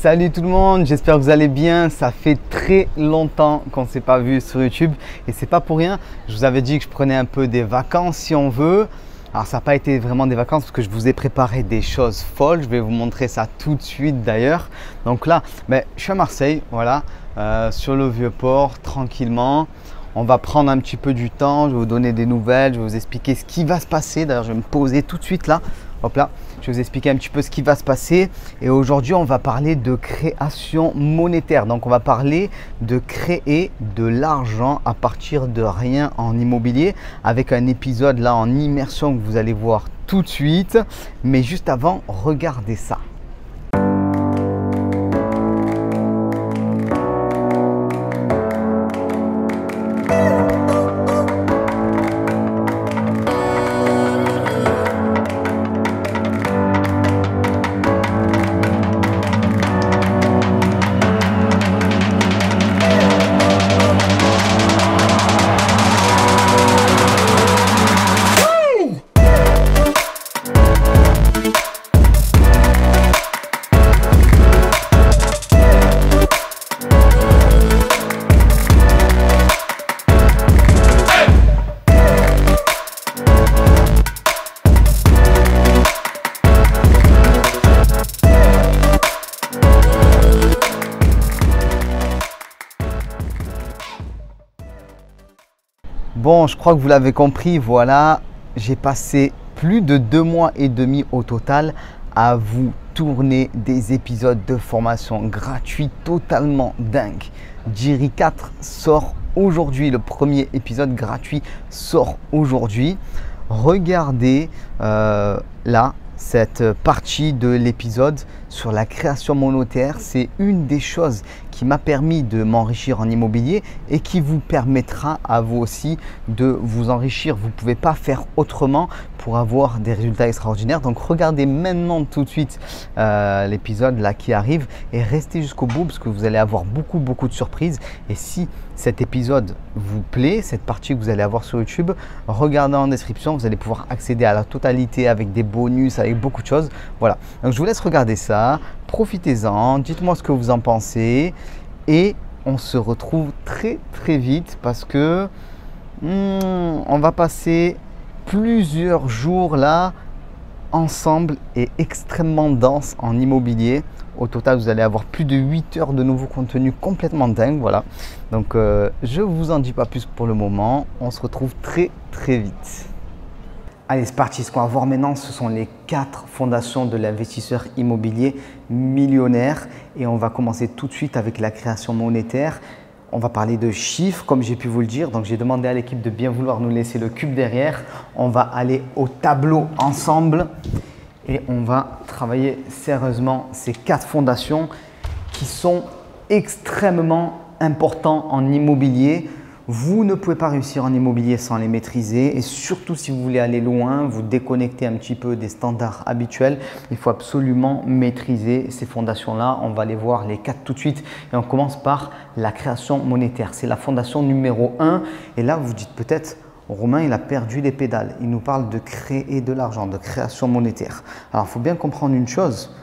Salut tout le monde, j'espère que vous allez bien. Ça fait très longtemps qu'on ne s'est pas vu sur YouTube et c'est pas pour rien. Je vous avais dit que je prenais un peu des vacances si on veut. Alors ça n'a pas été vraiment des vacances parce que je vous ai préparé des choses folles. Je vais vous montrer ça tout de suite d'ailleurs. Donc là, je suis à Marseille, voilà, sur le Vieux-Port, tranquillement. On va prendre un petit peu du temps, je vais vous donner des nouvelles, je vais vous expliquer ce qui va se passer. D'ailleurs, je vais me poser tout de suite là. Hop là, je vais vous expliquer un petit peu ce qui va se passer. Et aujourd'hui, on va parler de création monétaire. Donc, on va parler de créer de l'argent à partir de rien en immobilier avec un épisode là en immersion que vous allez voir tout de suite. Mais juste avant, regardez ça. Bon, je crois que vous l'avez compris, voilà, j'ai passé plus de 2 mois et demi au total à vous tourner des épisodes de formation gratuits totalement dingues. Jiri 4 sort aujourd'hui, le premier épisode gratuit sort aujourd'hui. Regardez là, cette partie de l'épisode sur la création monétaire, c'est une des choses qui m'a permis de m'enrichir en immobilier et qui vous permettra à vous aussi de vous enrichir. Vous ne pouvez pas faire autrement pour avoir des résultats extraordinaires. Donc regardez maintenant tout de suite l'épisode là qui arrive et restez jusqu'au bout parce que vous allez avoir beaucoup de surprises. Et si cet épisode vous plaît, cette partie que vous allez avoir sur YouTube, regardez en description, vous allez pouvoir accéder à la totalité avec des bonus, avec beaucoup de choses. Voilà, donc je vous laisse regarder ça, profitez-en, dites-moi ce que vous en pensez et on se retrouve très vite parce que on va passer plusieurs jours là ensemble et extrêmement dense en immobilier. Au total, vous allez avoir plus de 8 heures de nouveau contenu complètement dingue. Voilà. Donc, je ne vous en dis pas plus pour le moment. On se retrouve très vite. Allez, c'est parti. Ce qu'on va voir maintenant, ce sont les 4 fondations de l'investisseur immobilier millionnaire. Et on va commencer tout de suite avec la création monétaire. On va parler de chiffres, comme j'ai pu vous le dire. Donc, j'ai demandé à l'équipe de bien vouloir nous laisser le cube derrière. On va aller au tableau ensemble. Et on va travailler sérieusement ces 4 fondations qui sont extrêmement importantes en immobilier. Vous ne pouvez pas réussir en immobilier sans les maîtriser et surtout si vous voulez aller loin, vous déconnecter un petit peu des standards habituels, il faut absolument maîtriser ces fondations-là. On va les voir les 4 tout de suite et on commence par la création monétaire. C'est la fondation numéro 1 et là vous dites peut-être Romain, il a perdu les pédales. Il nous parle de créer de l'argent, de création monétaire. Alors, il faut bien comprendre une chose.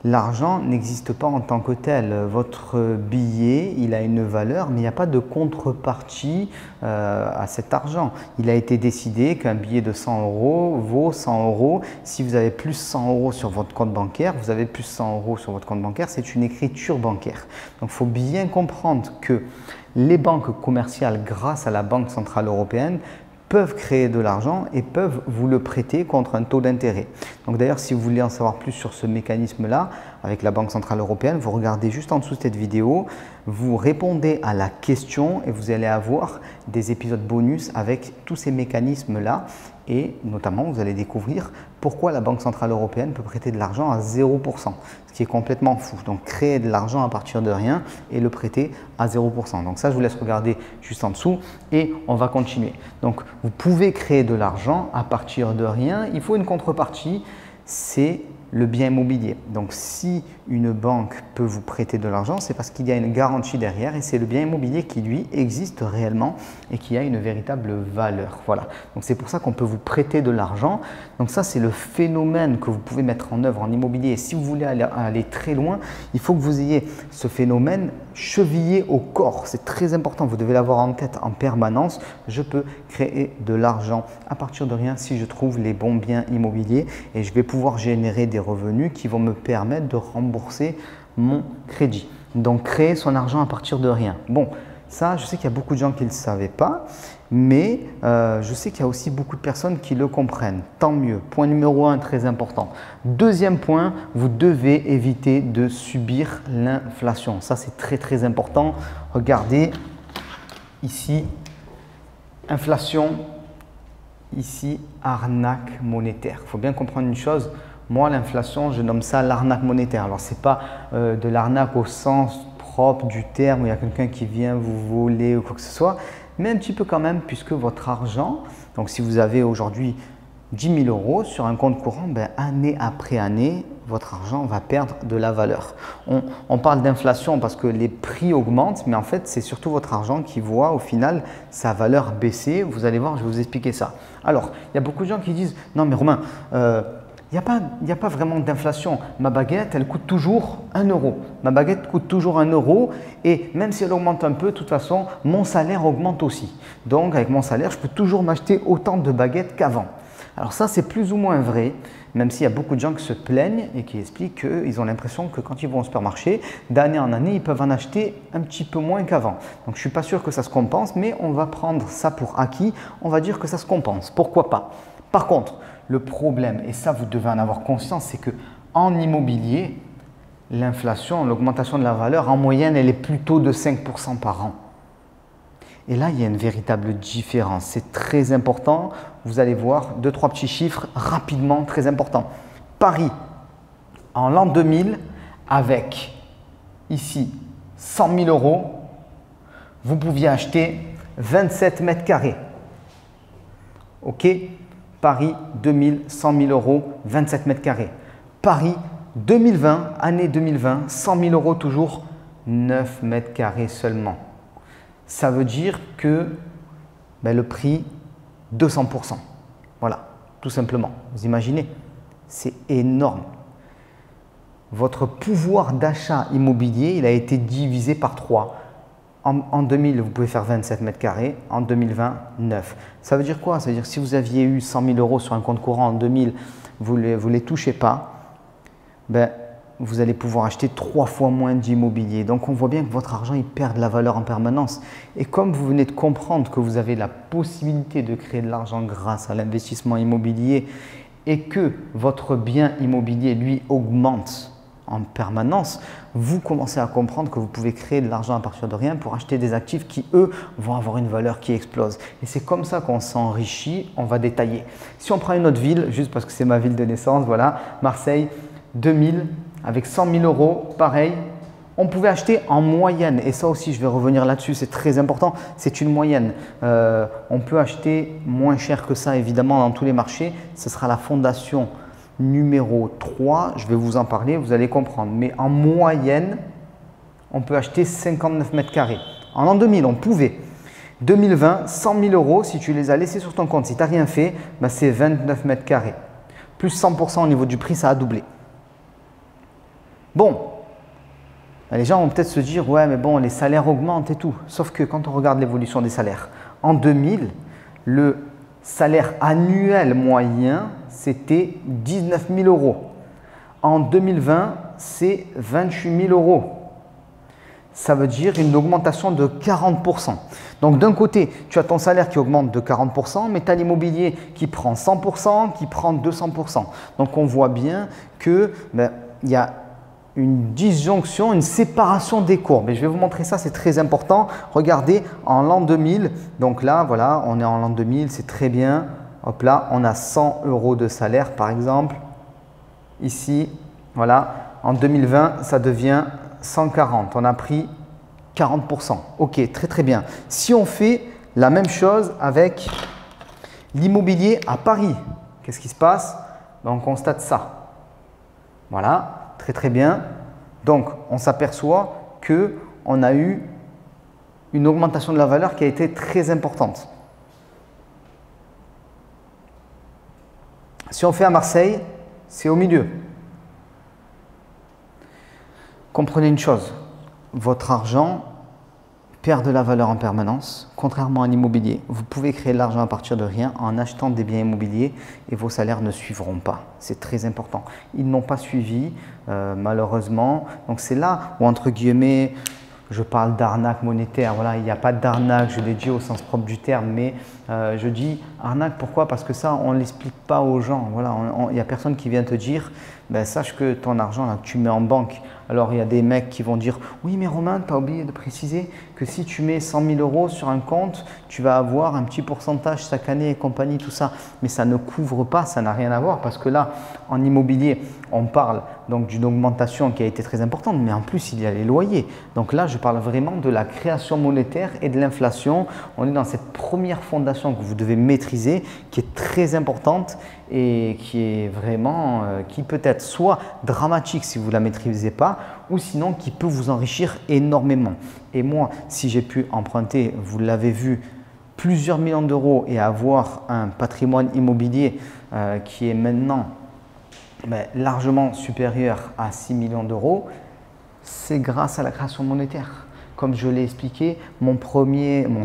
L'argent n'existe pas en tant que tel. Votre billet, il a une valeur, mais il n'y a pas de contrepartie à cet argent. Il a été décidé qu'un billet de 100 € vaut 100 €. Si vous avez plus 100 € sur votre compte bancaire, vous avez plus 100 € sur votre compte bancaire, c'est une écriture bancaire. Donc, il faut bien comprendre que les banques commerciales, grâce à la Banque centrale européenne, peuvent créer de l'argent et peuvent vous le prêter contre un taux d'intérêt. Donc d'ailleurs, si vous voulez en savoir plus sur ce mécanisme-là, avec la Banque centrale européenne, vous regardez juste en dessous de cette vidéo, vous répondez à la question et vous allez avoir des épisodes bonus avec tous ces mécanismes-là. Et notamment, vous allez découvrir pourquoi la Banque centrale européenne peut prêter de l'argent à 0%, ce qui est complètement fou. Donc, créer de l'argent à partir de rien et le prêter à 0%. Donc ça, je vous laisse regarder juste en dessous et on va continuer. Donc, vous pouvez créer de l'argent à partir de rien. Il faut une contrepartie, c'est le bien immobilier. Donc, si une banque peut vous prêter de l'argent, c'est parce qu'il y a une garantie derrière et c'est le bien immobilier qui, lui, existe réellement et qui a une véritable valeur. Voilà. Donc, c'est pour ça qu'on peut vous prêter de l'argent. Donc, ça, c'est le phénomène que vous pouvez mettre en œuvre en immobilier. Et si vous voulez aller très loin, il faut que vous ayez ce phénomène chevillé au corps. C'est très important. Vous devez l'avoir en tête en permanence. Je peux créer de l'argent à partir de rien si je trouve les bons biens immobiliers et je vais pouvoir générer des revenus qui vont me permettre de rembourser mon crédit. Donc, créer son argent à partir de rien. Bon, ça, je sais qu'il y a beaucoup de gens qui ne le savaient pas, mais je sais qu'il y a aussi beaucoup de personnes qui le comprennent. Tant mieux. Point numéro 1, très important. Deuxième point, vous devez éviter de subir l'inflation. Ça, c'est très, très important. Regardez ici, inflation. Ici, arnaque monétaire. Il faut bien comprendre une chose. Moi, l'inflation, je nomme ça l'arnaque monétaire. Alors, ce n'est pas de l'arnaque au sens propre du terme où il y a quelqu'un qui vient vous voler ou quoi que ce soit, mais un petit peu quand même puisque votre argent, donc si vous avez aujourd'hui 10 000 euros sur un compte courant, ben, année après année, votre argent va perdre de la valeur. On parle d'inflation parce que les prix augmentent, mais en fait, c'est surtout votre argent qui voit au final sa valeur baisser. Vous allez voir, je vais vous expliquer ça. Alors, il y a beaucoup de gens qui disent « Non mais Romain, il n'y a pas vraiment d'inflation. Ma baguette, elle coûte toujours 1 euro. Ma baguette coûte toujours 1 euro et même si elle augmente un peu, de toute façon, mon salaire augmente aussi. Donc, avec mon salaire, je peux toujours m'acheter autant de baguettes qu'avant. » Alors ça, c'est plus ou moins vrai, même s'il y a beaucoup de gens qui se plaignent et qui expliquent qu'ils ont l'impression que quand ils vont au supermarché, d'année en année, ils peuvent en acheter un petit peu moins qu'avant. Donc, je ne suis pas sûr que ça se compense, mais on va prendre ça pour acquis. On va dire que ça se compense. Pourquoi pas? Par contre, le problème, et ça, vous devez en avoir conscience, c'est qu'en immobilier, l'inflation, l'augmentation de la valeur, en moyenne, elle est plutôt de 5% par an. Et là, il y a une véritable différence. C'est très important. Vous allez voir 2-3 petits chiffres rapidement, très importants. Paris, en l'an 2000, avec ici 100 000 euros, vous pouviez acheter 27 mètres carrés. OK? Paris 2000, 100 000 euros, 27 mètres carrés. Paris 2020, année 2020, 100 000 euros toujours, 9 mètres carrés seulement. Ça veut dire que le prix, 200%. Voilà, tout simplement. Vous imaginez? C'est énorme. Votre pouvoir d'achat immobilier, il a été divisé par 3. En 2000, vous pouvez faire 27 mètres carrés. En 2020, 9. Ça veut dire quoi? Ça veut dire que si vous aviez eu 100 000 euros sur un compte courant en 2000, vous ne les touchez pas, vous allez pouvoir acheter 3 fois moins d'immobilier. Donc, on voit bien que votre argent, il perd de la valeur en permanence. Et comme vous venez de comprendre que vous avez la possibilité de créer de l'argent grâce à l'investissement immobilier et que votre bien immobilier, lui, augmente en permanence, vous commencez à comprendre que vous pouvez créer de l'argent à partir de rien pour acheter des actifs qui, eux, vont avoir une valeur qui explose. Et c'est comme ça qu'on s'enrichit. On va détailler. Si on prend une autre ville, juste parce que c'est ma ville de naissance, voilà, Marseille, 2000, avec 100 000 euros, pareil, on pouvait acheter en moyenne. Et ça aussi, je vais revenir là-dessus, c'est très important, c'est une moyenne. On peut acheter moins cher que ça, évidemment, dans tous les marchés. Ce sera la fondation numéro 3, je vais vous en parler, vous allez comprendre. Mais en moyenne, on peut acheter 59 mètres carrés. En l'an 2000, on pouvait. 2020, 100 000 euros, si tu les as laissés sur ton compte, si tu n'as rien fait, c'est 29 mètres carrés. Plus 100% au niveau du prix, ça a doublé. Bon, les gens vont peut-être se dire, ouais, mais bon, les salaires augmentent et tout. Sauf que quand on regarde l'évolution des salaires, en 2000, le salaire annuel moyen, c'était 19 000 euros. En 2020, c'est 28 000 euros. Ça veut dire une augmentation de 40%. Donc d'un côté, tu as ton salaire qui augmente de 40%, mais tu as l'immobilier qui prend 100%, qui prend 200%. Donc on voit bien qu'il y a une disjonction, une séparation des courbes. Et je vais vous montrer ça, c'est très important. Regardez, en l'an 2000, donc là, voilà, on est en l'an 2000, c'est très bien. Hop là, on a 100 euros de salaire, par exemple. Ici, voilà, en 2020, ça devient 140. On a pris 40%. Ok, très très bien. Si on fait la même chose avec l'immobilier à Paris, qu'est-ce qui se passe? On constate ça. Voilà. Très très bien. Donc, on s'aperçoit qu'on a eu une augmentation de la valeur qui a été très importante. Si on fait à Marseille, c'est au milieu. Comprenez une chose, votre argent perd de la valeur en permanence, contrairement à l'immobilier. Vous pouvez créer de l'argent à partir de rien en achetant des biens immobiliers et vos salaires ne suivront pas. C'est très important. Ils n'ont pas suivi, malheureusement. Donc c'est là où, entre guillemets, je parle d'arnaque monétaire. Voilà, il n'y a pas d'arnaque, je l'ai dit au sens propre du terme, mais je dis arnaque, pourquoi? Parce que ça, on ne l'explique pas aux gens. Voilà, il n'y a personne qui vient te dire, ben, sache que ton argent, là, que tu mets en banque. Alors, il y a des mecs qui vont dire, oui, mais Romain, tu as oublié de préciser que si tu mets 100 000 € sur un compte, tu vas avoir un petit pourcentage chaque année et compagnie, tout ça. Mais ça ne couvre pas, ça n'a rien à voir parce que là, en immobilier, on parle donc d'une augmentation qui a été très importante, mais en plus, il y a les loyers. Donc là, je parle vraiment de la création monétaire et de l'inflation. On est dans cette première fondation que vous devez maîtriser, qui est très importante et qui est vraiment, qui peut être soit dramatique si vous ne la maîtrisez pas, ou sinon qui peut vous enrichir énormément. Et moi, si j'ai pu emprunter, vous l'avez vu, plusieurs millions d'euros et avoir un patrimoine immobilier qui est maintenant largement supérieur à 6 millions d'euros, c'est grâce à la création monétaire. Comme je l'ai expliqué, mon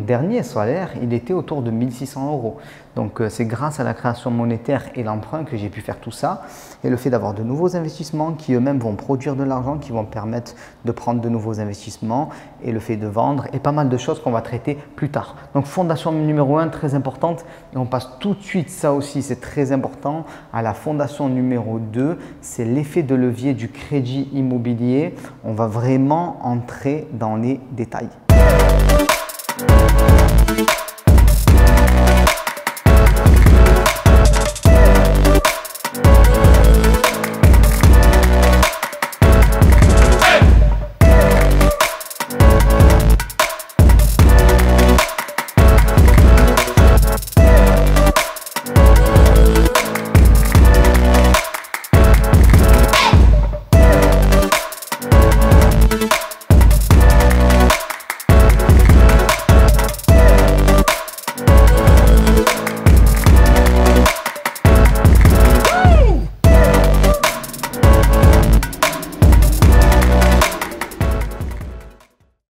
dernier salaire, il était autour de 1 600 €. Donc, c'est grâce à la création monétaire et l'emprunt que j'ai pu faire tout ça. Et le fait d'avoir de nouveaux investissements qui eux-mêmes vont produire de l'argent, qui vont permettre de prendre de nouveaux investissements et le fait de vendre et pas mal de choses qu'on va traiter plus tard. Donc, fondation numéro 1, très importante. Et on passe tout de suite, ça aussi c'est très important, à la fondation numéro 2, c'est l'effet de levier du crédit immobilier. On va vraiment entrer dans les détails.